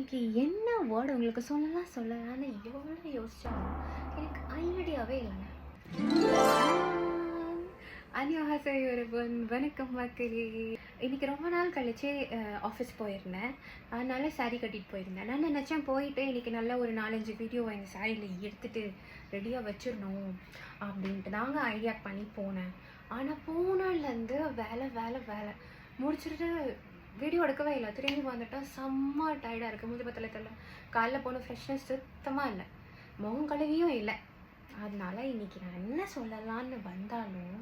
இன்னைக்கு என்ன வேர்டு உங்களுக்கு சொல்லலாம்னு எவ்வளோ யோசிச்சாலும் எனக்கு ஐடியாவே இல்லைங்க. அன்யஹாசை ஒருவன் வணக்கம் மக்களே. இன்னைக்கு ரொம்ப நாள் கழிச்சு ஆஃபீஸ் போயிருந்தேன். அதனால சாரீ கட்டிட்டு போயிருந்தேன். நான் நினச்சேன் போயிட்டு இன்னைக்கு நல்ல ஒரு 4-5 வீடியோ எங்கள் சாரியில் எடுத்துட்டு ரெடியாக வச்சிடணும் அப்படின்ட்டு தாங்க ஐடியா பண்ணி போனேன். ஆனால் போனாலேருந்து வேலை வேலை வேலை முடிச்சுட்டு வீடியோ எடுக்கவே இல்லை. திரும்பி வந்துட்டால் செம்ம டயர்டாக இருக்குது. மூஞ்சி பத்தலை தெரியல. காலைல போன ஃப்ரெஷ்னஸ் சுத்தமாக இல்லை, முகம் கழுவியும் இல்லை. அதனால இன்னைக்கு நான் என்ன சொல்லலான்னு வந்தாலும்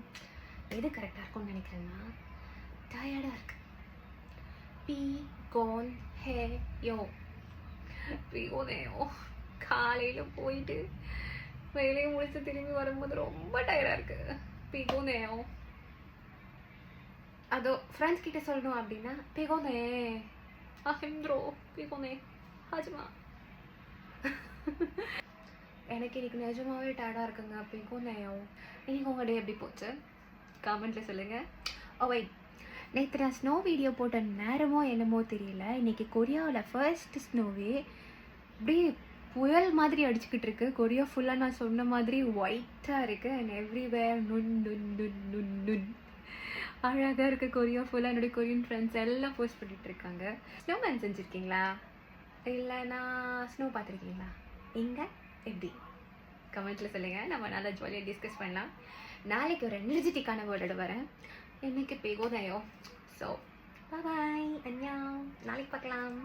எது கரெக்டாக இருக்கும்னு நினைக்கிறேன்னா, டயர்டாக இருக்கு. பி கோன் ஹே யோ பிகோனேயோ. காலையில் போயிட்டு வேலையை முடிச்சு திரும்பி வரும்போது ரொம்ப டயர்டாக இருக்குது. பிகோனேயோ. அதோ ஃப்ரெண்ட்ஸ் கிட்ட சொல்லணும் அப்படின்னா பிகோனே ஹிம்த்ரோ பிகோனே ஹஜ்மா. எனக்கு இன்னைக்கு நிஜமாவே டயர்டாக இருக்குங்க. பிகோனேயோ. இன்னைக்கு உங்கள் டே எப்படி போச்சு கமெண்ட்டில் சொல்லுங்கள். ஓ வெயிட், நேற்று நான் ஸ்னோ வீடியோ போட்ட நேரமோ என்னமோ தெரியல, இன்னைக்கு கொரியாவில் ஃபர்ஸ்ட் ஸ்னோவே அப்படியே புயல் மாதிரி அடிச்சுக்கிட்டு இருக்கு. கொரியா ஃபுல்லாக நான் சொன்ன மாதிரி ஒயிட்டாக இருக்குது. அண்ட் எவ்ரிவேர் நுன் நுன் நுன் நுன் நுன் அழகாக இருக்குது கொரியா ஃபுல்லாக. என்னுடைய கொரியன் ஃப்ரெண்ட்ஸ் எல்லாம் போஸ்ட் பண்ணிகிட்ருக்காங்க. ஸ்னோமேன் செஞ்சுருக்கீங்களா இல்லைனா ஸ்னோ பார்த்துருக்கீங்களா? எங்கே எப்படி கமெண்ட்டில் சொல்லுங்கள். நம்ம நல்லா ஜாலியாக டிஸ்கஸ் பண்ணலாம். நாளைக்கு ஒரு எனர்ஜெட்டிக்கான வேர்டோட வரேன். இன்னைக்கு பேகோதயோ. ஸோ பாய் அன்யா, நாளைக்கு பார்க்கலாம்.